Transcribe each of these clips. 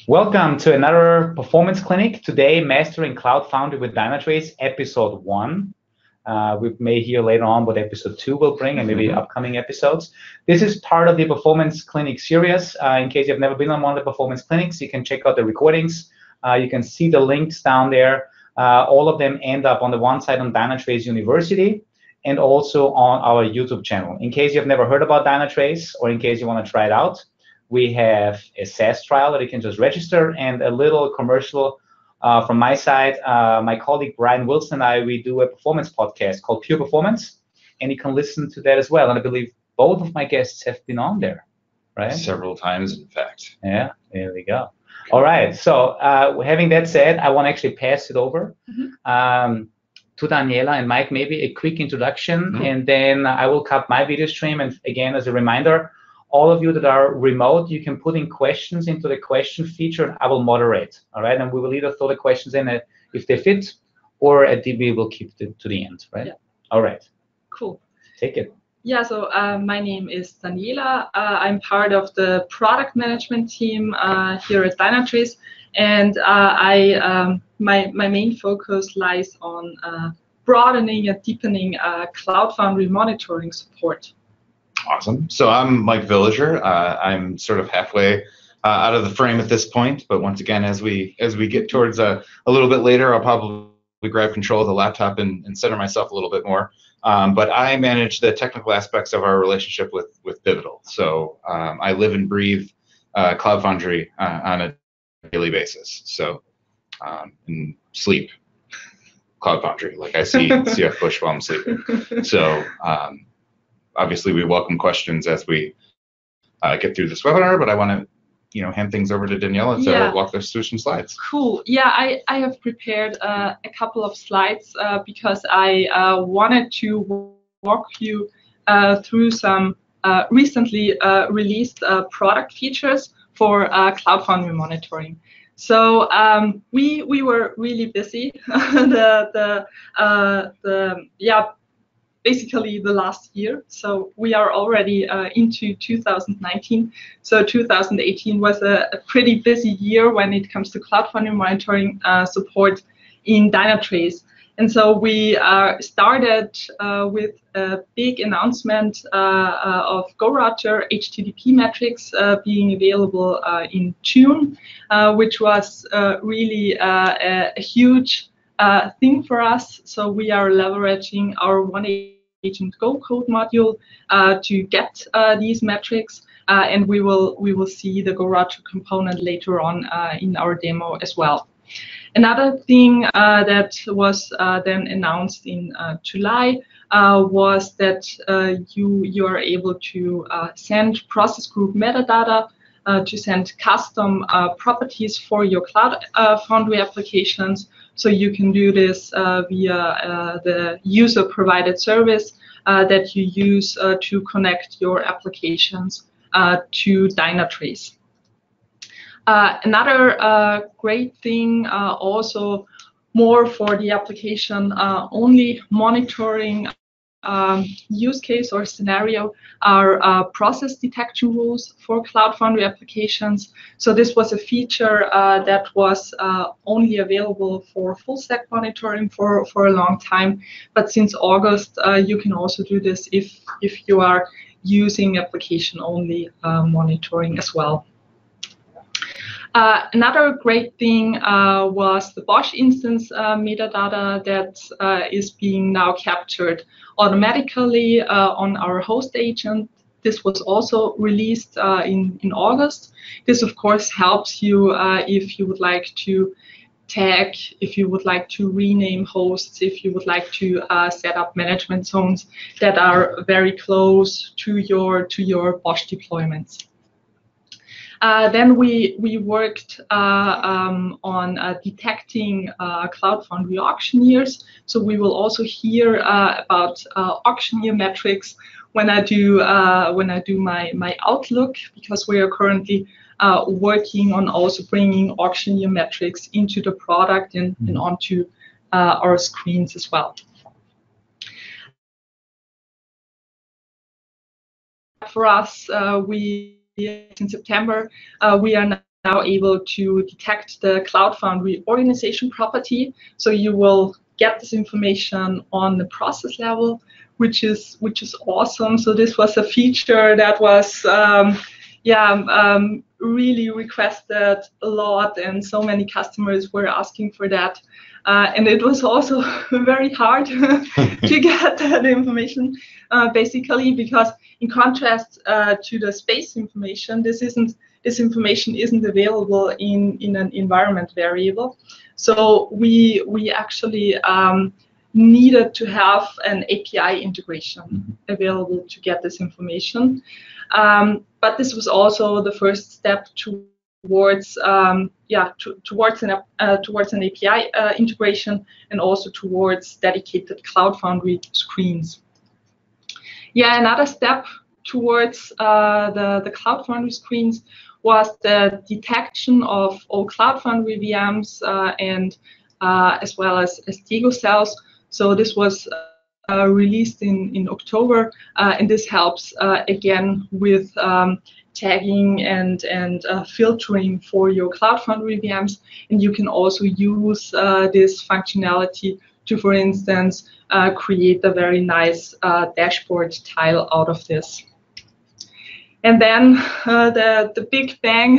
Welcome to another performance clinic. Today, Mastering Cloud Foundry with Dynatrace, episode 1. We may hear later on what episode 2 will bring and maybe upcoming episodes. This is part of the performance clinic series. In case you've never been on one of the performance clinics, you can check out the recordings. You can see the links down there. All of them end up on the one side on Dynatrace University and also on our YouTube channel. In case you've never heard about Dynatrace or in case you want to try it out, we have a SaaS trial that you can just register and a little commercial from my side. My colleague Brian Wilson and I, we do a performance podcast called Pure Performance, and you can listen to that as well. And I believe both of my guests have been on there, right? Several times, in fact. Yeah, there we go. All right, so having that said, I want to actually pass it over to Daniela and Mike, maybe a quick introduction, and then I will cut my video stream. And again, as a reminder, all of you that are remote, you can put in questions into the question feature, and I will moderate, all right? And we will either throw the questions in if they fit, or at DB we'll keep it to the end, right? Yeah. All right. Cool. Take it. Yeah, so my name is Danila. I'm part of the product management team here at Dynatrace, and my main focus lies on broadening and deepening Cloud Foundry monitoring support. Awesome. So I'm Mike Villiger. I'm sort of halfway out of the frame at this point, but once again, as we get towards a little bit later, I'll probably grab control of the laptop and center myself a little bit more. But I manage the technical aspects of our relationship with Pivotal. So I live and breathe Cloud Foundry on a daily basis. So and sleep Cloud Foundry, like I see CF Bush while I'm sleeping. So obviously, we welcome questions as we get through this webinar, but I want to, hand things over to Daniela to walk us through some slides. Cool. Yeah, I have prepared a couple of slides because I wanted to walk you through some recently released product features for Cloud Foundry monitoring. So we were really busy. Basically the last year. So we are already into 2019. So 2018 was a pretty busy year when it comes to Cloud Foundry monitoring support in Dynatrace. And so we started with a big announcement of Gorouter HTTP metrics being available in June, which was really a huge thing for us. So we are leveraging our OneAgent Go code module to get these metrics, and we will see the Gorouter component later on in our demo as well. Another thing that was then announced in July was that you are able to send process group metadata to send custom properties for your Cloud Foundry applications. So you can do this via the user-provided service that you use to connect your applications to Dynatrace. Another great thing, also more for the application only monitoring use case or scenario, are process detection rules for Cloud Foundry applications. So this was a feature that was only available for full stack monitoring for a long time, but since August you can also do this if you are using application only monitoring as well. Another great thing was the Bosch instance metadata that is being now captured automatically on our host agent. This was also released in August. This, of course, helps you if you would like to tag, if you would like to rename hosts, if you would like to set up management zones that are very close to your Bosch deployments. Then we worked on detecting Cloud Foundry auctioneers. So we will also hear about auctioneer metrics when I do my outlook, because we are currently working on also bringing auctioneer metrics into the product and onto our screens as well. For us, in September, we are now able to detect the Cloud Foundry organization property. So you will get this information on the process level, which is awesome. So this was a feature that was really requested a lot, and so many customers were asking for that. And it was also very hard to get that information, basically, because in contrast to the space information, this information isn't available in an environment variable. So we actually needed to have an API integration available to get this information. But this was also the first step towards towards an API integration, and also towards dedicated Cloud Foundry screens. Yeah, another step towards the Cloud Foundry screens was the detection of all Cloud Foundry VMs and as well as Tego cells. So this was released in October, and this helps again with tagging and filtering for your Cloud Foundry VMs. And you can also use this functionality to, for instance, create a very nice dashboard tile out of this. And then the big bang,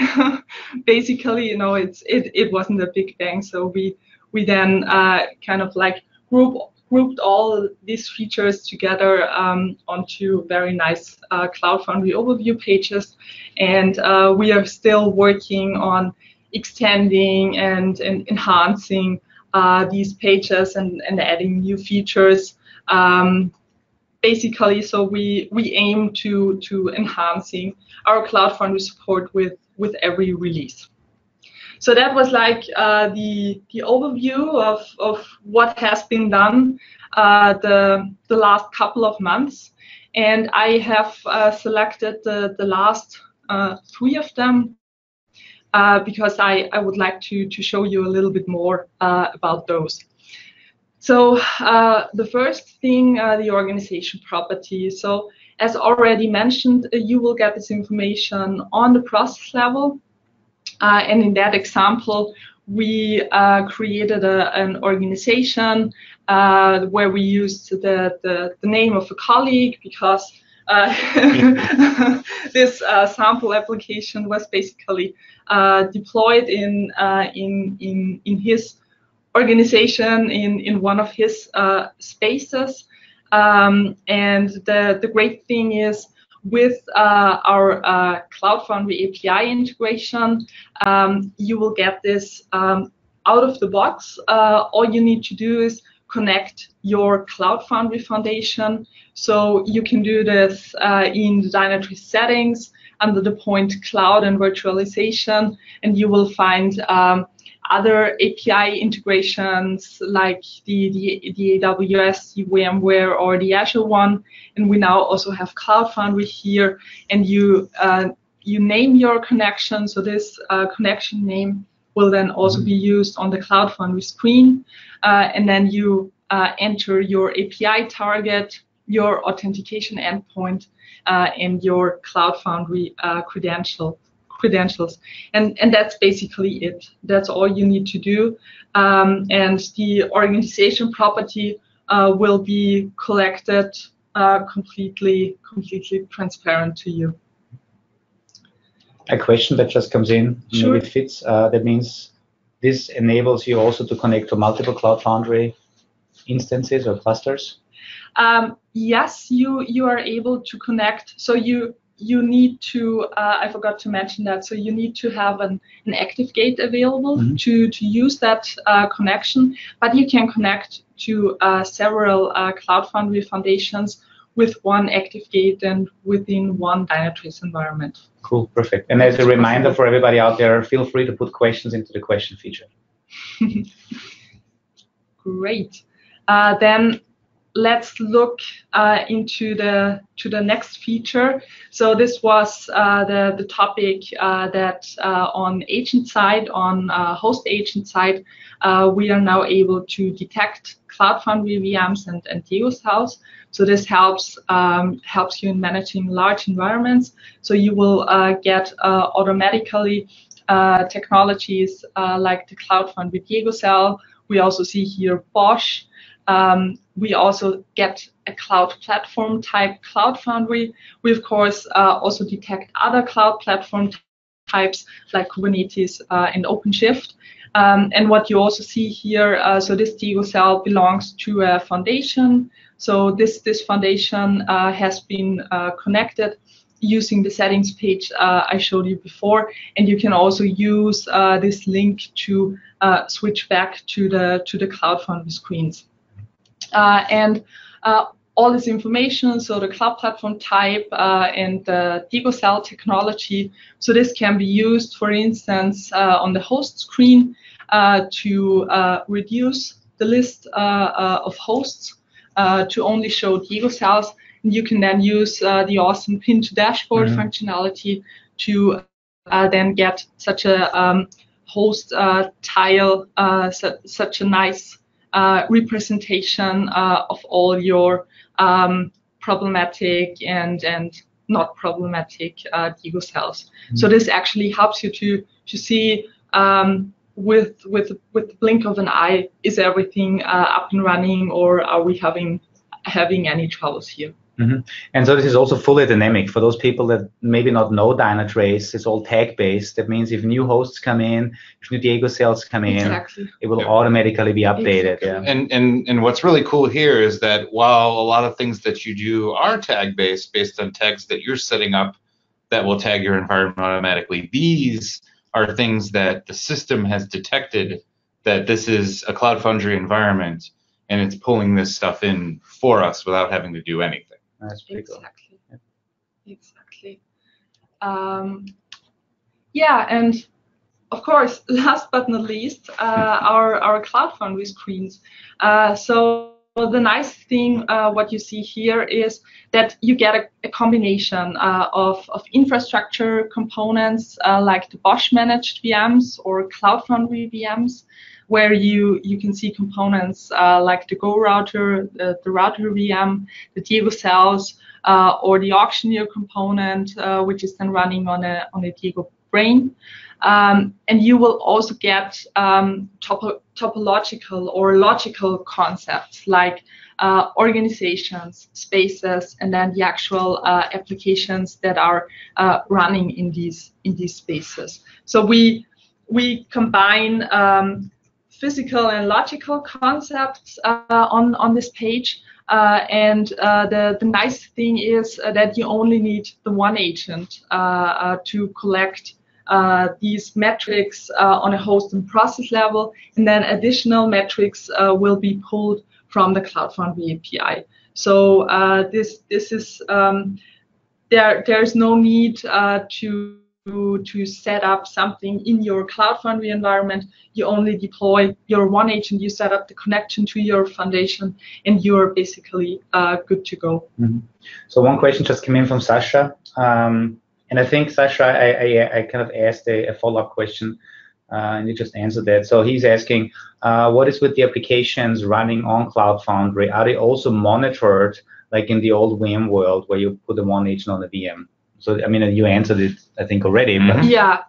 basically, it wasn't a big bang. So we then kind of like grouped all these features together onto very nice Cloud Foundry overview pages. And we are still working on extending and enhancing these pages and adding new features. Basically, so we aim to enhancing our Cloud Foundry support with every release. So that was like the overview of what has been done the last couple of months, and I have selected the last 3 of them because I would like to show you a little bit more about those. So the first thing, the organization property. So as already mentioned, you will get this information on the process level. And in that example, we created an organization where we used the name of a colleague, because this sample application was basically deployed in his organization in one of his spaces. And the great thing is, with our Cloud Foundry API integration, you will get this out of the box. All you need to do is connect your Cloud Foundry foundation. So you can do this in the Dynatrace settings under the point Cloud and Virtualization, and you will find other API integrations like the AWS, the VMware, or the Azure one. And we now also have Cloud Foundry here, and you name your connection. So this connection name will then also be used on the Cloud Foundry screen. And then you enter your API target, your authentication endpoint, and your Cloud Foundry credentials, and that's basically it. That's all you need to do, and the organization property will be collected completely transparent to you. A question that just comes in, sure. Maybe it fits. That means this enables you also to connect to multiple Cloud Foundry instances or clusters? Yes, you are able to connect. So you need to, I forgot to mention that, so you need to have an ActiveGate available to use that connection, but you can connect to several Cloud Foundry foundations with one ActiveGate and within one Dynatrace environment. Cool, perfect. And as a reminder for everybody out there, feel free to put questions into the question feature. Great. Then let's look into the next feature. So this was the topic that on agent side, on host agent side, we are now able to detect Cloud Foundry VMs and Tego cells. So this helps you in managing large environments. So you will get automatically technologies like the Cloud Foundry Diego. We also see here Bosch. We also get a cloud platform type Cloud Foundry. We, of course, also detect other cloud platform types like Kubernetes and OpenShift. And what you also see here, so this Diego cell belongs to a foundation. So this foundation has been connected using the settings page I showed you before, and you can also use this link to switch back to the Cloud Foundry screens. And all this information, so the cloud platform type and the Diego cell technology, so this can be used, for instance, on the host screen to reduce the list of hosts to only show Diego cells. And you can then use the awesome pin to dashboard functionality to then get such a host tile, such a nice representation of all your problematic and not problematic Diego cells. So this actually helps you to see with the blink of an eye, is everything up and running, or are we having any troubles here? And so this is also fully dynamic. For those people that maybe not know Dynatrace, it's all tag-based. That means if new hosts come in, if new Diego cells come in, it will automatically be updated. And what's really cool here is that while a lot of things that you do are tag-based, based on tags that you're setting up that will tag your environment automatically, these are things that the system has detected that this is a Cloud Foundry environment, and it's pulling this stuff in for us without having to do anything. That's pretty cool. Exactly. Yeah, and of course, last but not least, our Cloud Foundry screens. So the nice thing, what you see here is that you get a combination of infrastructure components like the Bosch managed VMs or Cloud Foundry VMs, where you can see components like the Gorouter, the router VM, the Diego cells, or the auctioneer component, which is then running on a Diego brain. And you will also get topological or logical concepts like organizations, spaces, and then the actual applications that are running in these spaces. So we combine physical and logical concepts on this page. And the nice thing is that you only need the one agent to collect these metrics on a host and process level, and then additional metrics will be pulled from the Cloud Foundry API. So this is there's no need to set up something in your Cloud Foundry environment. You only deploy your one agent, you set up the connection to your foundation, and you're basically good to go. So one question just came in from Sasha. And I think, Sasha, I kind of asked a follow-up question, and you just answered that. So he's asking, what is with the applications running on Cloud Foundry? Are they also monitored, like in the old VM world, where you put the one agent on the VM? So, I mean, you answered it, I think, already. But yeah.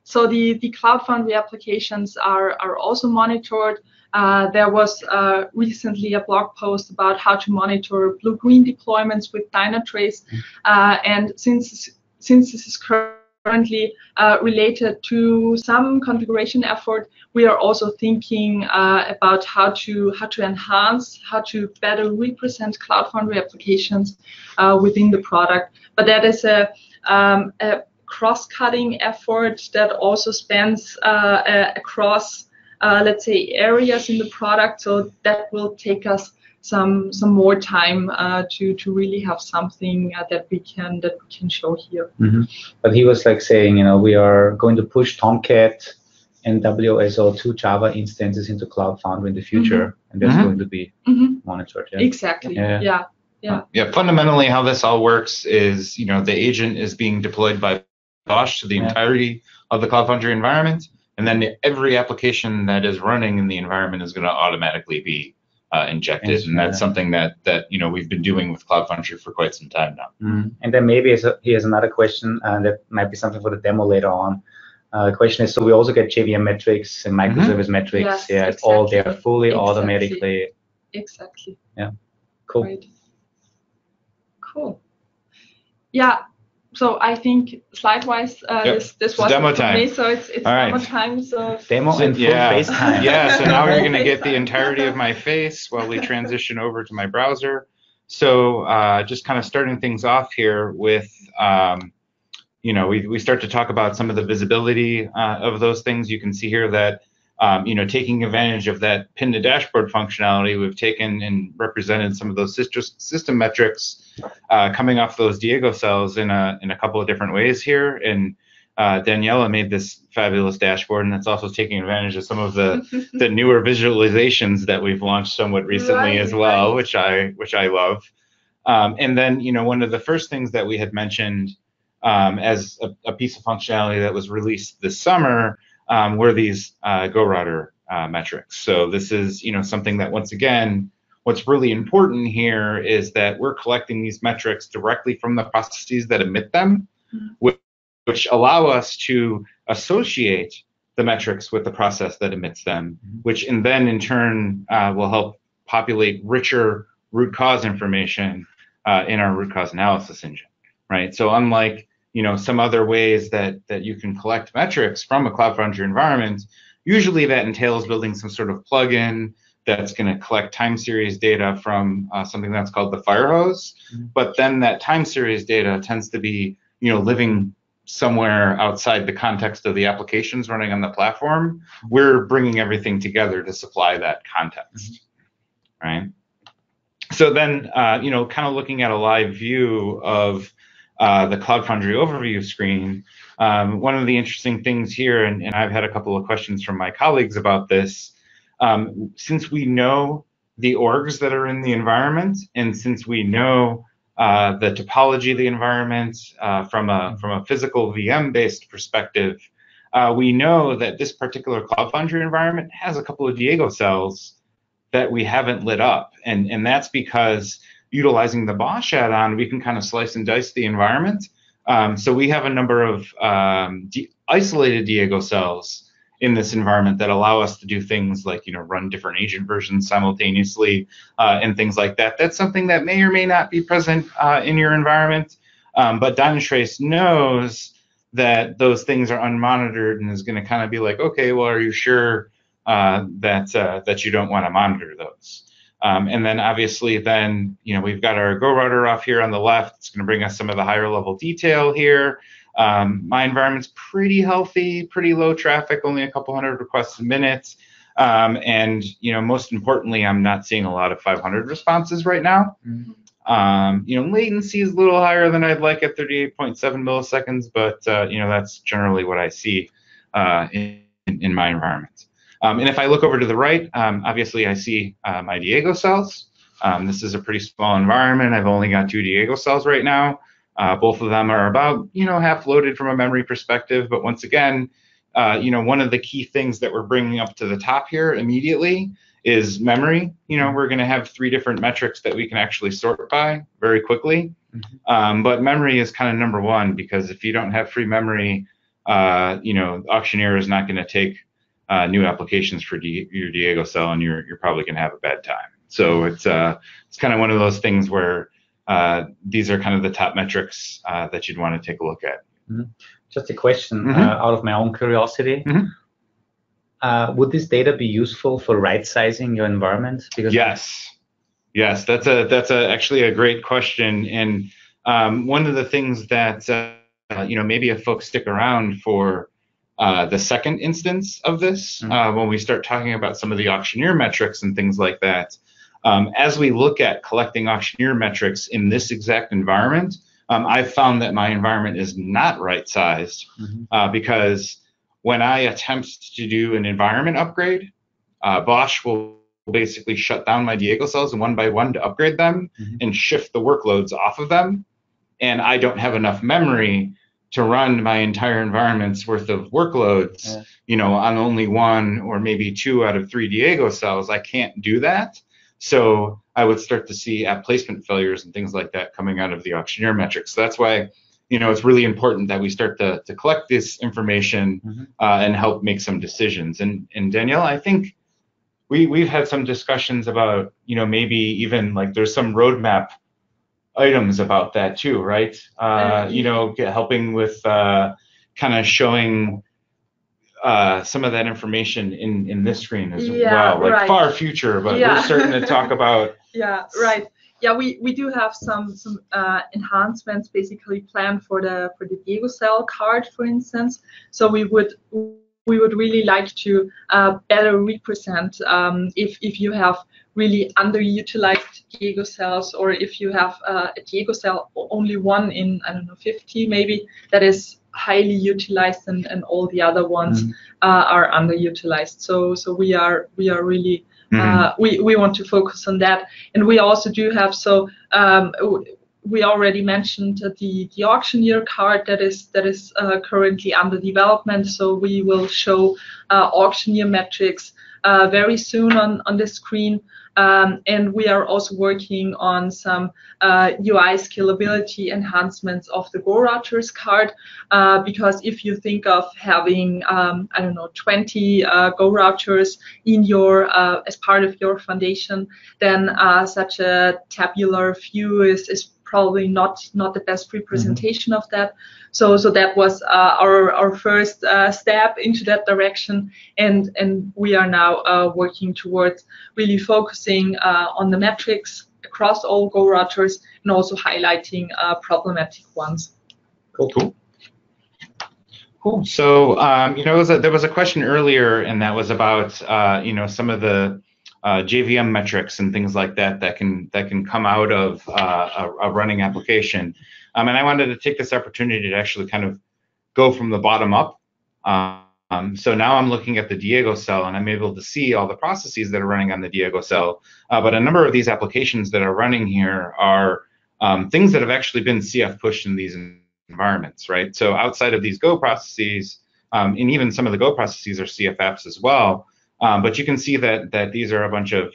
So the Cloud Foundry applications are also monitored. There was recently a blog post about how to monitor blue-green deployments with Dynatrace. And since this is currently related to some configuration effort, we are also thinking about how to enhance, how to better represent Cloud Foundry applications within the product. But that is a cross-cutting effort that also spans across, let's say, areas in the product. So that will take us some more time to really have something that we can show here. But he was like saying, we are going to push Tomcat and WSO2 Java instances into Cloud Foundry in the future, and that's going to be monitored. Exactly. Yeah. Fundamentally, how this all works is, the agent is being deployed by Bosch to the entirety of the Cloud Foundry environment, and then every application that is running in the environment is going to automatically be injected, and that's something that we've been doing with Cloud Foundry for quite some time now. And then maybe he has another question that might be something for the demo later on. The question is, so we also get JVM metrics and microservice metrics. Yes, yeah, it's exactly. all there fully automatically. Exactly. Yeah, cool. Right. Cool. Yeah. So I think slide-wise, this was demo it for time. me. So it's demo time. So demo and full face time. Yeah. So now you're going to get the entirety of my face while we transition over to my browser. So just kind of starting things off here with, you know, we start to talk about some of the visibility of those things. You can see here that, you know, taking advantage of that pin to dashboard functionality, we've taken and represented some of those system metrics coming off those Diego cells in a couple of different ways here. And Daniela made this fabulous dashboard, and that's also taking advantage of some of the newer visualizations that we've launched somewhat recently as well, which I love. And then, you know, one of the first things that we had mentioned as a piece of functionality that was released this summer were these Gorouter metrics. So this is, you know, something that, once again, what's really important here is that we're collecting these metrics directly from the processes that emit them, which allow us to associate the metrics with the process that emits them, which then in turn will help populate richer root cause information in our root cause analysis engine, right? So unlike, you know, some other ways that you can collect metrics from a Cloud Foundry environment, usually that entails building some sort of plugin that's going to collect time series data from something that's called the Firehose. But then that time series data tends to be, you know, living somewhere outside the context of the applications running on the platform. We're bringing everything together to supply that context, right? So then, you know, kind of looking at a live view of the Cloud Foundry overview screen, one of the interesting things here, and I've had a couple of questions from my colleagues about this, since we know the orgs that are in the environment, and since we know the topology of the environment from a physical VM-based perspective, we know that this particular Cloud Foundry environment has a couple of Diego cells that we haven't lit up, and that's because utilizing the Bosch add-on, we can kind of slice and dice the environment. So we have a number of isolated Diego cells in this environment that allow us to do things like, you know, run different agent versions simultaneously and things like that. That's something that may or may not be present in your environment, but Dynatrace knows that those things are unmonitored and is going to kind of be like, okay, well, are you sure that you don't want to monitor those? And then obviously then, you know, we've got our Gorouter off here on the left. It's going to bring us some of the higher level detail here. My environment's pretty healthy, pretty low traffic, only a couple hundred requests a minute. And, you know, most importantly, I'm not seeing a lot of 500 responses right now. You know, latency is a little higher than I'd like at 38.7 milliseconds, but, you know, that's generally what I see in my environment. And if I look over to the right, obviously I see my Diego cells. This is a pretty small environment. I've only got 2 Diego cells right now. Both of them are about, you know, half loaded from a memory perspective. But once again, you know, one of the key things that we're bringing up to the top here immediately is memory. You know, we're going to have 3 different metrics that we can actually sort by very quickly. But memory is kind of number one, because if you don't have free memory, you know, auctioneer is not going to take new applications for your Diego cell, and you're probably going to have a bad time. So it's kind of one of those things where these are kind of the top metrics that you'd want to take a look at. Just a question out of my own curiosity. Would this data be useful for right-sizing your environment? Because yes, that's actually a great question. And one of the things that you know, maybe if folks stick around for the second instance of this, when we start talking about some of the auctioneer metrics and things like that, as we look at collecting auctioneer metrics in this exact environment, I've found that my environment is not right-sized because when I attempt to do an environment upgrade, Bosch will basically shut down my Diego cells one by one to upgrade them and shift the workloads off of them. And I don't have enough memory to run my entire environment's worth of workloads, you know, on only 1 or maybe 2 out of 3 Diego cells. I can't do that. So I would start to see app placement failures and things like that coming out of the auctioneer metrics. So that's why it's really important that we start to collect this information and help make some decisions. And Daniela, I think we've had some discussions about, maybe even like there's some roadmap items about that too, right? Helping with kind of showing some of that information in this screen as well, like right. far future, but we're starting to talk about. Yeah, right. Yeah, we do have some enhancements basically planned for the Diego cell card, for instance. So we would really like to better represent if you have really underutilized Diego cells, or if you have a Diego cell only one in, I don't know, 50 maybe, that is highly utilized, and all the other ones are underutilized. So we are really we want to focus on that. And we also do have, we already mentioned the auctioneer card that is currently under development. So we will show auctioneer metrics very soon on the screen. And we are also working on some UI scalability enhancements of the Gorouter's card, because if you think of having, 20 Gorouters in your as part of your foundation, then such a tabular view is probably not the best representation of that. So that was our first step into that direction, and we are now working towards really focusing on the metrics across all Gorouters, and also highlighting problematic ones. Cool. So there was a question earlier, and that was about some of the JVM metrics and things like that can come out of a running application. And I wanted to take this opportunity to actually kind of go from the bottom up. So now I'm looking at the Diego cell, and I'm able to see all the processes that are running on the Diego cell. But a number of these applications that are running here are things that have actually been CF pushed in these environments, right? So outside of these Go processes, and even some of the Go processes are CF apps as well. But you can see that these are a bunch of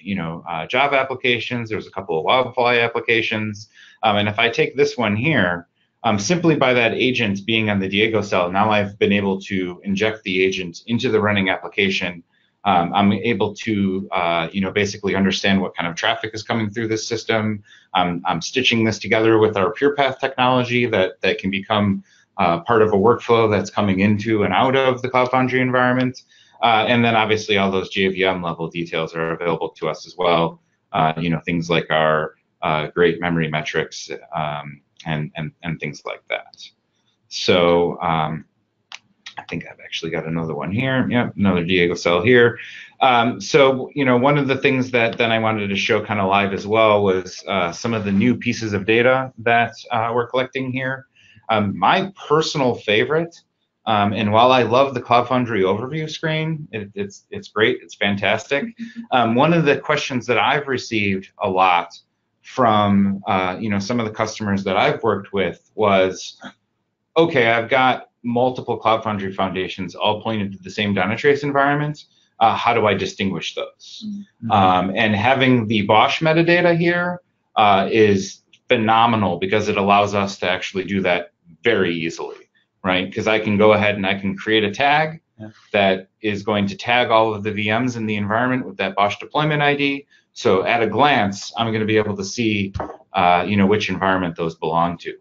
Java applications. There's a couple of Wildfly applications, and if I take this one here, simply by that agent being on the Diego cell, now I've been able to inject the agent into the running application. I'm able to basically understand what kind of traffic is coming through this system. I'm stitching this together with our PurePath technology that can become part of a workflow that's coming into and out of the Cloud Foundry environment. And then obviously all those JVM level details are available to us as well. Things like our great memory metrics and things like that. So I think I've actually got another one here. Yep, another Diego cell here. So one of the things that then I wanted to show kind of live as well was some of the new pieces of data that we're collecting here. My personal favorite. And while I love the Cloud Foundry overview screen, it's great, it's fantastic. One of the questions that I've received a lot from some of the customers that I've worked with was, okay, I've got multiple Cloud Foundry foundations all pointed to the same Dynatrace environment. How do I distinguish those? And having the Bosch metadata here is phenomenal, because it allows us to actually do that very easily. Right, because I can go ahead and I can create a tag that is going to tag all of the VMs in the environment with that Bosch deployment ID. So at a glance, I'm going to be able to see, which environment those belong to.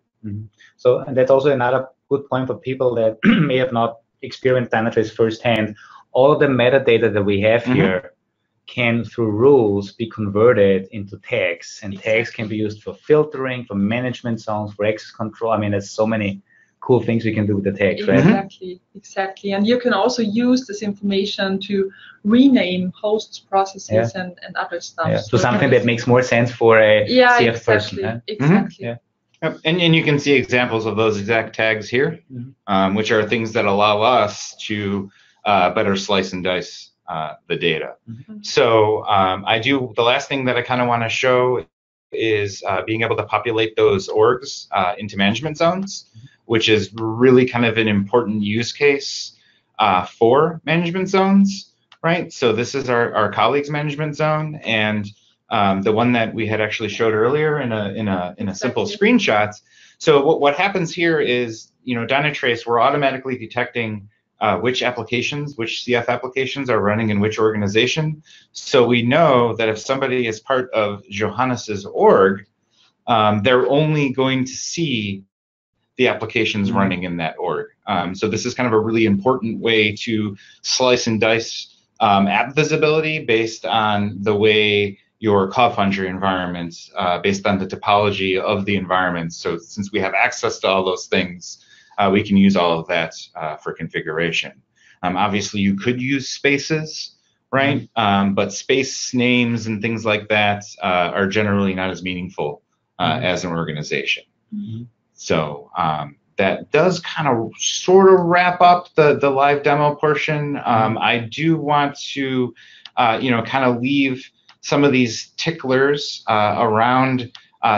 So, and that's also another good point for people that may have not experienced Dynatrace firsthand. All of the metadata that we have here can, through rules, be converted into tags, and tags can be used for filtering, for management zones, for access control. I mean, there's so many cool things we can do with the tags, right? Exactly. And you can also use this information to rename hosts, processes, and other stuff. So something that makes more sense for a CF person. Exactly. Yep. And you can see examples of those exact tags here, which are things that allow us to better slice and dice the data. So the last thing that I kind of want to show is being able to populate those orgs into management zones, which is really kind of an important use case for management zones, right? So this is our colleagues management zone, and the one that we had actually showed earlier in a simple screenshot. So what happens here is, Dynatrace, we're automatically detecting which applications, which CF applications are running in which organization. So we know that if somebody is part of Johannes's org, they're only going to see the applications running in that org. So this is kind of a really important way to slice and dice app visibility based on the way your Cloud Foundry environments, based on the topology of the environments. So since we have access to all those things, we can use all of that for configuration. Obviously, you could use spaces, right? But space names and things like that are generally not as meaningful as an organization. So that does kind of sort of wrap up the live demo portion. I do want to, kind of leave some of these ticklers around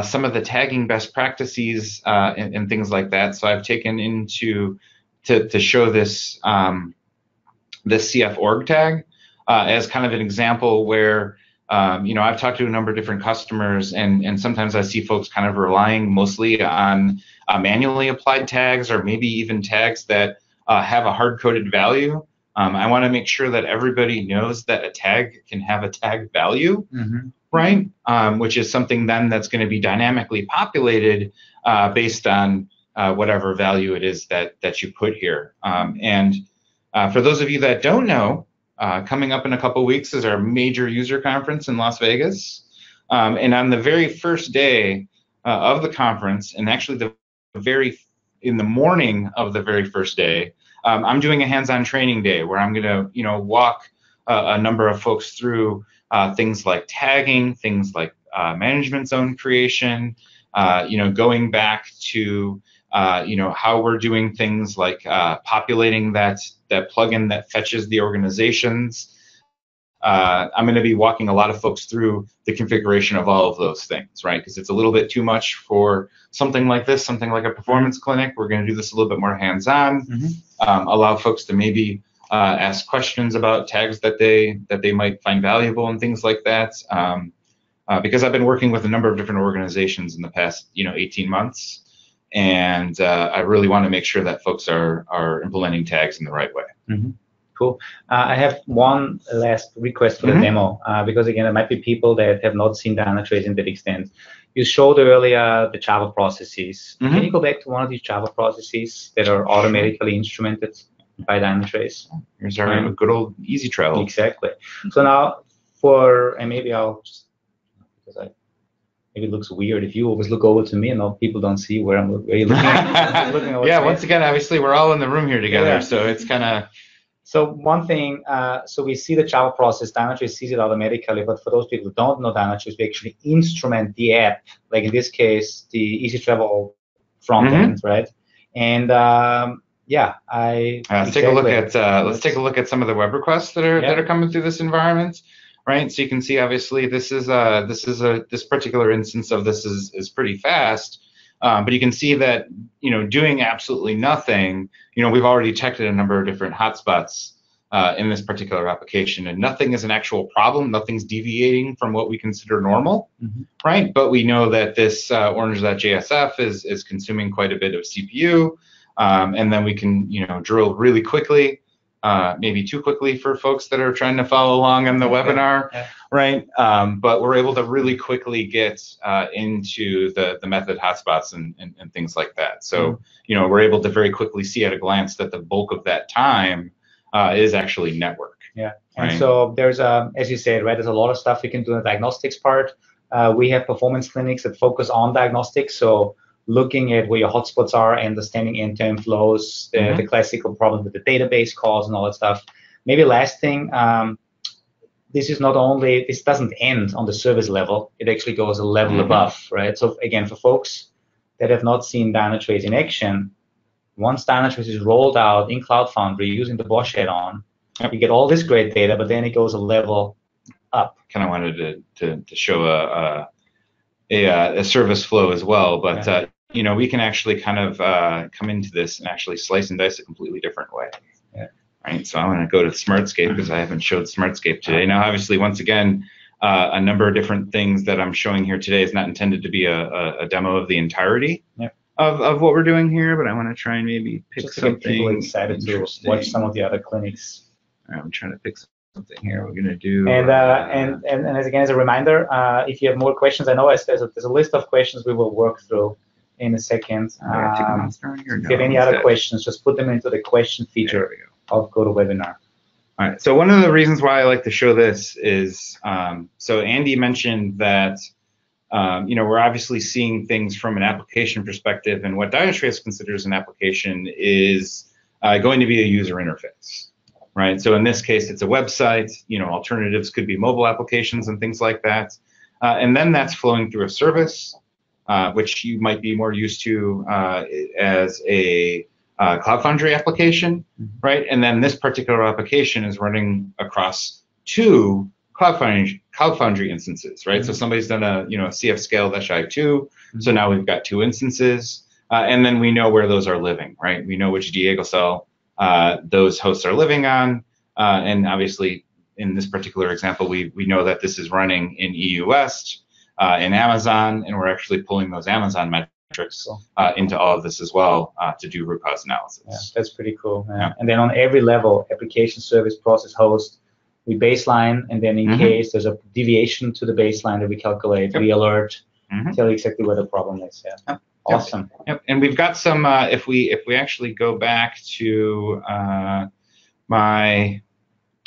some of the tagging best practices and things like that. So I've taken to show this this CF org tag as kind of an example where I've talked to a number of different customers, and sometimes I see folks kind of relying mostly on manually applied tags, or maybe even tags that have a hard-coded value. I want to make sure that everybody knows that a tag can have a tag value, right? Which is something then that's going to be dynamically populated based on whatever value it is that you put here. And for those of you that don't know, coming up in a couple weeks is our major user conference in Las Vegas. And on the very first day of the conference, and actually in the morning of the very first day, I'm doing a hands-on training day where I'm going to, walk a number of folks through things like tagging, things like management zone creation, going back to, how we're doing things like populating that plugin that fetches the organizations. I'm going to be walking a lot of folks through the configuration of all of those things, right? Because it's a little bit too much for something like this, something like a performance clinic. We're going to do this a little bit more hands-on, allow folks to maybe ask questions about tags that they might find valuable and things like that. Because I've been working with a number of different organizations in the past, 18 months. And I really want to make sure that folks are implementing tags in the right way. Cool. I have one last request for the demo, because again, there might be people that have not seen Dynatrace in that extent. You showed earlier the Java processes. Can you go back to one of these Java processes that are automatically instrumented by Dynatrace? Here's our good old easy travel. Exactly. So now and maybe I'll just, because maybe it looks weird if you always look over to me and all people don't see where you're looking at. Yeah, once again, obviously, we're all in the room here together, so it's kind of... So one thing, so we see the Java process, Dynatrace sees it automatically, but for those people who don't know Dynatrace, we actually instrument the app, like in this case, the Easy Travel front end, right? And let's take a look at some of the web requests that are coming through this environment, right? So you can see obviously this particular instance of this is pretty fast. But you can see that, doing absolutely nothing, we've already detected a number of different hotspots in this particular application, and nothing is an actual problem. Nothing's deviating from what we consider normal, right? But we know that this orange.jsf is consuming quite a bit of CPU, and then we can, drill really quickly, maybe too quickly for folks that are trying to follow along on the webinar, right? But we're able to really quickly get into the method hotspots and things like that. So, we're able to very quickly see at a glance that the bulk of that time is actually network. Yeah, and right? So there's, as you said, right, there's a lot of stuff we can do in the diagnostics part. We have performance clinics that focus on diagnostics, so looking at where your hotspots are, understanding end-to-end flows, the classical problem with the database calls and all that stuff. Maybe last thing, this doesn't end on the service level. It actually goes a level above, right? So again, for folks that have not seen Dynatrace in action, once Dynatrace is rolled out in Cloud Foundry using the Bosch add-on, you get all this great data, but then it goes a level up. Kind of wanted to show a service flow as well, but we can actually kind of come into this and actually slice and dice a completely different way. Right, so I'm going to go to Smartscape because I haven't showed Smartscape today. Now, obviously, once again, a number of different things that I'm showing here today is not intended to be a demo of the entirety of what we're doing here, but I want to try and maybe pick just to something get people excited to watch some of the other clinics. I'm trying to pick something here. We're gonna do. And as again as a reminder, if you have more questions, I know there's a list of questions we will work through in a second. If you have any other questions, just put them into the question feature of GoToWebinar. All right. So one of the reasons why I like to show this is, so Andy mentioned that, we're obviously seeing things from an application perspective, and what Dynatrace considers an application is going to be a user interface, right? So in this case, it's a website. Alternatives could be mobile applications and things like that, and then that's flowing through a service, which you might be more used to as a Cloud Foundry application, right? And then this particular application is running across two Cloud Foundry instances, right? So somebody's done a CF scale-i2, so now we've got two instances, and then we know where those are living, right? We know which Diego cell those hosts are living on, and obviously in this particular example, we know that this is running in EU West, in Amazon, and we're actually pulling those Amazon metrics into all of this as well to do root cause analysis. Yeah, that's pretty cool. Yeah. And then on every level, application, service, process, host, we baseline, and then in case there's a deviation to the baseline that we calculate, we alert, tell you exactly where the problem is. Yeah. Awesome. Yep. And we've got some. If we actually go back to my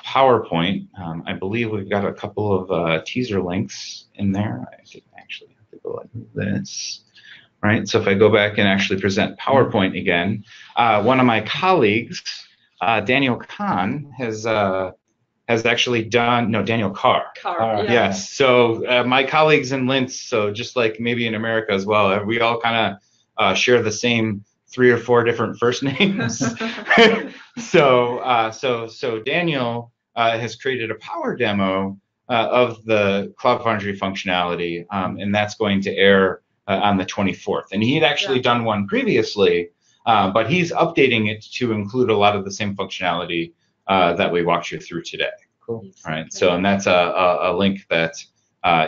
PowerPoint, I believe we've got a couple of teaser links in there. I think I actually have to go like this. Right. So if I go back and actually present PowerPoint again, one of my colleagues, Daniel Kahn, has actually done, no, Daniel Carr. Yes. So my colleagues in Linz, so just like maybe in America as well, we all kind of share the same 3 or 4 different first names. So Daniel has created a power demo of the Cloud Foundry functionality, and that's going to air on the 24th. And he had actually done one previously, but he's updating it to include a lot of the same functionality that we walked you through today. Cool. Right. So, and that's a link that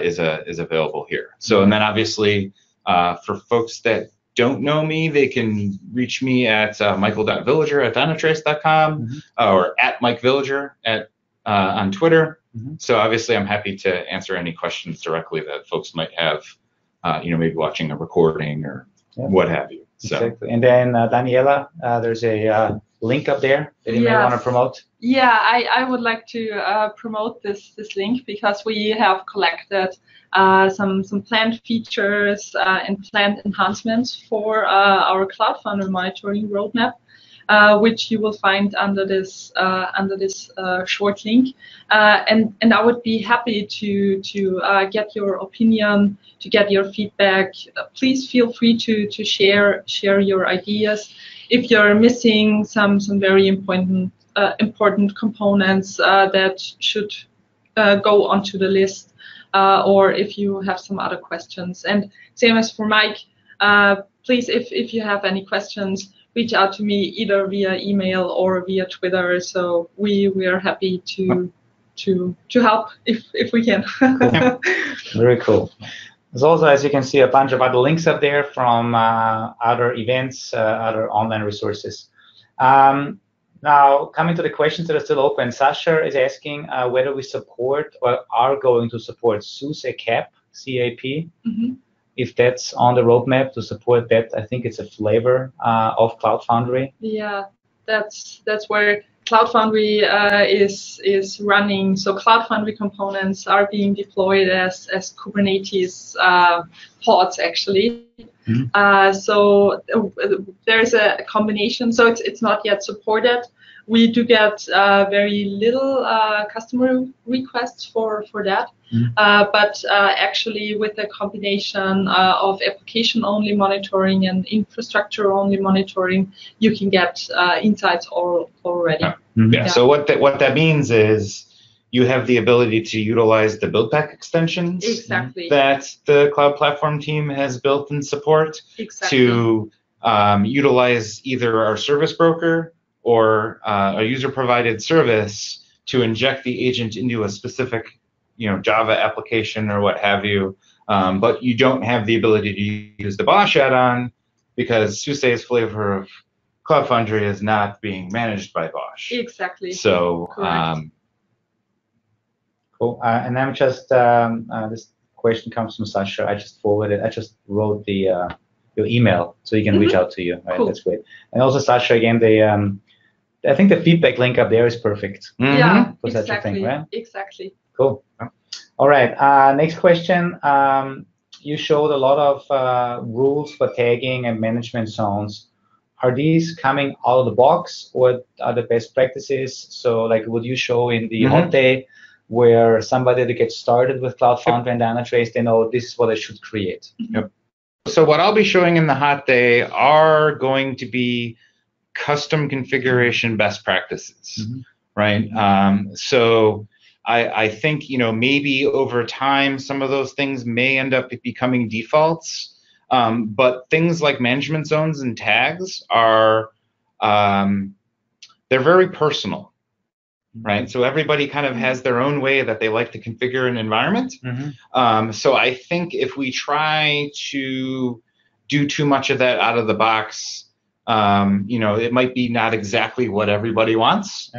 is available here. So, and then obviously for folks that don't know me, they can reach me at michael.villiger@dynatrace.com or at MikeVilliger on Twitter. So obviously I'm happy to answer any questions directly that folks might have, maybe watching a recording or what have you. So. Exactly. And then Daniela, there's a link up there that you may want to promote. Yeah, I would like to promote this link because we have collected some planned features and planned enhancements for our Cloud Foundry monitoring roadmap, which you will find under this short link. And I would be happy to get your opinion, to get your feedback. Please feel free to share your ideas. If you're missing some very important components that should go onto the list, or if you have some other questions. And same as for Mike, please, if you have any questions, reach out to me either via email or via Twitter. So we are happy to help if we can. Very cool. There's also, as you can see, a bunch of other links up there from other events, other online resources. Now, coming to the questions that are still open, Sasha is asking whether we support or are going to support SUSE CAP, C-A-P. If that's on the roadmap to support that. I think it's a flavor of Cloud Foundry. Yeah, that's where Cloud Foundry is running. So Cloud Foundry components are being deployed as Kubernetes pods, actually. So there's a combination. So it's not yet supported. We do get very little customer requests for that. But actually, with a combination of application-only monitoring and infrastructure-only monitoring, you can get insights already. So what that means is you have the ability to utilize the build-back extensions that the Cloud Platform team has built and support to utilize either our service broker or a user-provided service to inject the agent into a specific Java application or what have you, but you don't have the ability to use the Bosch add-on because Susei's flavor of Cloud Foundry is not being managed by Bosch. Exactly. So, cool. And I'm just this question comes from Sasha. I just wrote the your email so he can reach out to you. Right, cool. That's great. And also Sasha, again, I think the feedback link up there is perfect. Yeah, for such a thing, right? Exactly. Cool. All right. Next question. You showed a lot of rules for tagging and management zones. Are these coming out of the box, or are the best practices? So, like, would you show in the hot day where somebody that gets started with Cloud Foundry and Dynatrace, they know this is what I should create? Yep. So what I'll be showing in the hot day are going to be custom configuration best practices, right? So I think, maybe over time, some of those things may end up becoming defaults. But things like management zones and tags are, they're very personal, right? So everybody kind of has their own way that they like to configure an environment. So I think if we try to do too much of that out of the box, it might be not exactly what everybody wants.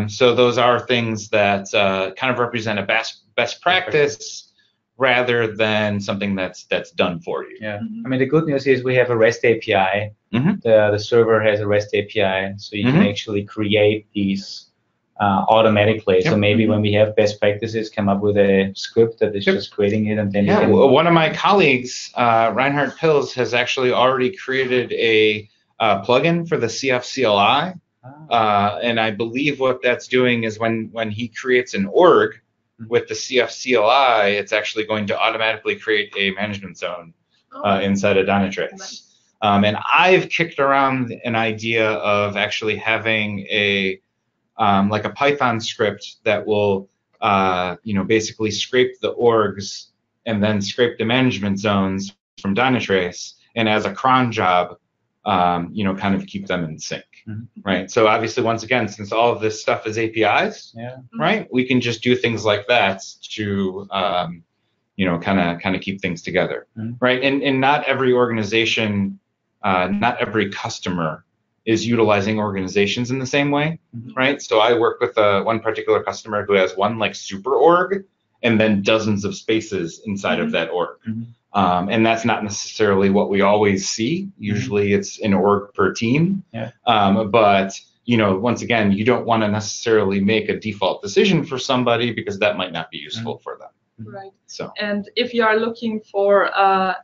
So those are things that kind of represent a best practice rather than something that's done for you. Yeah. I mean, the good news is we have a REST API. The server has a REST API, so you can actually create these automatically. So maybe when we have best practices, come up with a script that is just creating it, and then you can. One of my colleagues, Reinhard Pils, has actually already created a plugin for the CF-CLI, and I believe what that's doing is when he creates an org with the CF-CLI, it's actually going to automatically create a management zone inside of Dynatrace. Nice. And I've kicked around an idea of actually having a like a Python script that will basically scrape the orgs and then scrape the management zones from Dynatrace, and as a cron job, kind of keep them in sync. Right. So obviously, once again, since all of this stuff is APIs, right, we can just do things like that to, kind of keep things together. Right. And not every organization, not every customer is utilizing organizations in the same way. Right. So I work with one particular customer who has one like super org and then dozens of spaces inside of that org. And that's not necessarily what we always see. Usually it's an org per team. But, once again, you don't want to necessarily make a default decision for somebody because that might not be useful for them. Right. So. And if you are looking for a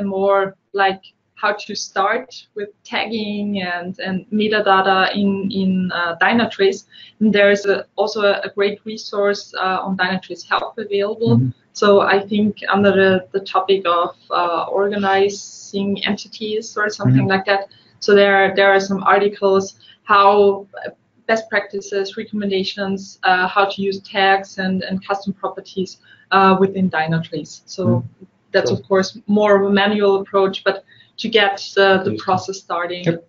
more like how to start with tagging and metadata in Dynatrace, and there's also a great resource on Dynatrace Help available. So I think under the topic of organizing entities or something like that. So there are some articles how best practices, recommendations, how to use tags and custom properties within Dynatrace. So that's of course more of a manual approach, but to get the process started.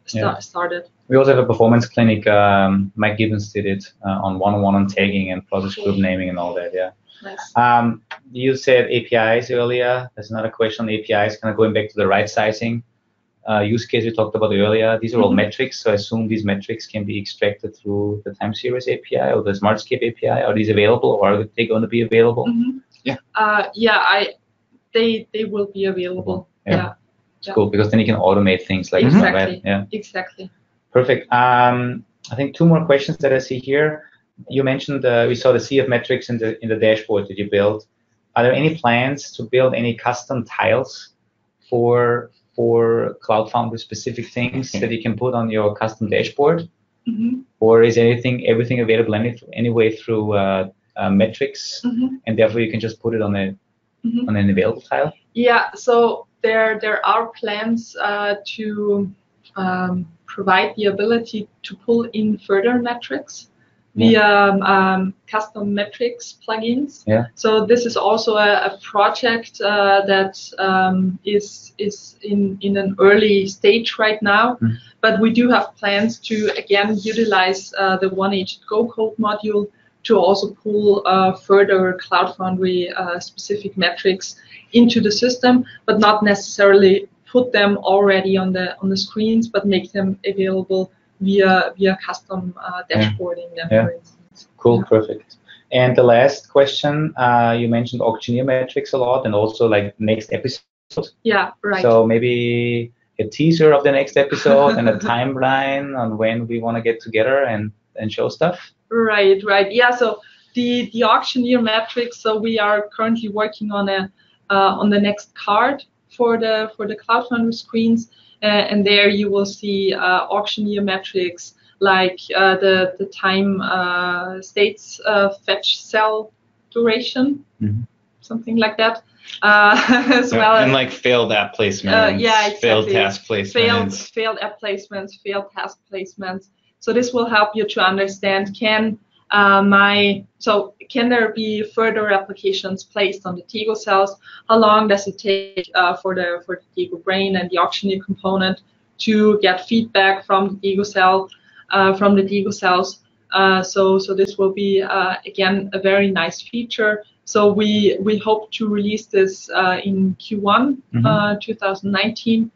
We also have a performance clinic. Mike Gibbons did it on one-on-one on tagging and process group naming and all that. Nice. You said APIs earlier. There's another question on APIs, kind of going back to the right sizing use case we talked about earlier. These are all metrics, so I assume these metrics can be extracted through the time series API or the Smartscape API. Are these available, or are they going to be available? They will be available. It's cool because then you can automate things like exactly. Right? Yeah. Exactly. Perfect. I think two more questions that I see here. You mentioned we saw the sea of metrics in the dashboard that you built. Are there any plans to build any custom tiles for Cloud Foundry specific things that you can put on your custom dashboard? Or is everything available anyway through metrics, and therefore you can just put it on an available tile? Yeah. So there are plans to provide the ability to pull in further metrics via custom metrics plugins. So this is also a project that is in an early stage right now, but we do have plans to again utilize the one-agent Go code module to also pull further Cloud Foundry specific metrics into the system, but not necessarily put them already on the screens, but make them available via custom dashboarding. For instance. Cool, perfect. And the last question, you mentioned auctioneer metrics a lot, and also like next episode. Yeah, right. So maybe a teaser of the next episode and a timeline on when we want to get together and show stuff. Right. Yeah. So the auctioneer metrics. So we are currently working on the next card for the Cloud Foundry screens, and there you will see auctioneer metrics like the time states fetch cell duration, something like that. As well and like failed app placements, exactly. failed task placements, failed app placements, failed task placements. So this will help you to understand can there be further applications placed on the Tego cells? How long does it take for the Tego brain and the auctioneer component to get feedback from the Tego cell, from the Tego cells? So this will be again a very nice feature. So we hope to release this in Q1 2019.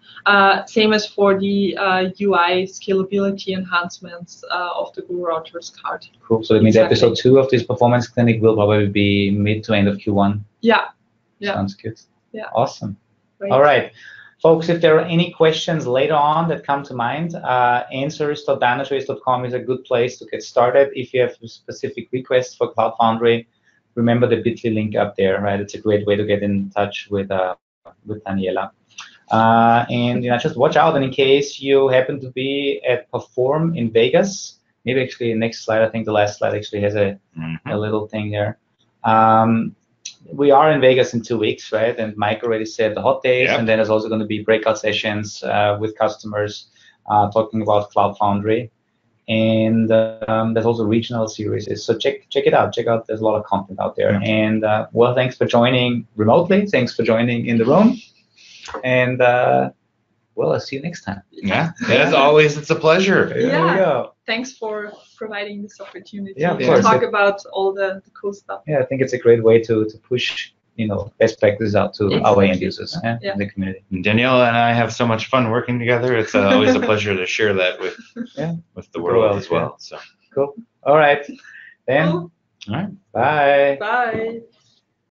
Same as for the UI scalability enhancements of the Gorouter's card. Cool. So that means episode 2 of this performance clinic will probably be mid to end of Q1. Yeah. Sounds good. Yeah. Awesome. Great. All right. Folks, if there are any questions later on that come to mind, answers.dynatrace.com is a good place to get started. If you have specific requests for Cloud Foundry, remember the bit.ly link up there, right? It's a great way to get in touch with Daniela. And just watch out, and in case you happen to be at Perform in Vegas, maybe actually the next slide, I think the last slide actually has a little thing there. We are in Vegas in 2 weeks, right? And Mike already said the hot days, and then there's also going to be breakout sessions with customers talking about Cloud Foundry. And there's also regional series. So check it out. There's a lot of content out there. And well, thanks for joining remotely. Thanks for joining in the room. And well, I'll see you next time. Yeah, as always, it's a pleasure. There we go. Thanks for providing this opportunity to talk about all the cool stuff. Yeah, I think it's a great way to push best practices out to our end users in the community. And Daniela and I have so much fun working together. It's always a pleasure to share that with the world as well. So cool. All right. Then. Cool. All right. Bye. Bye.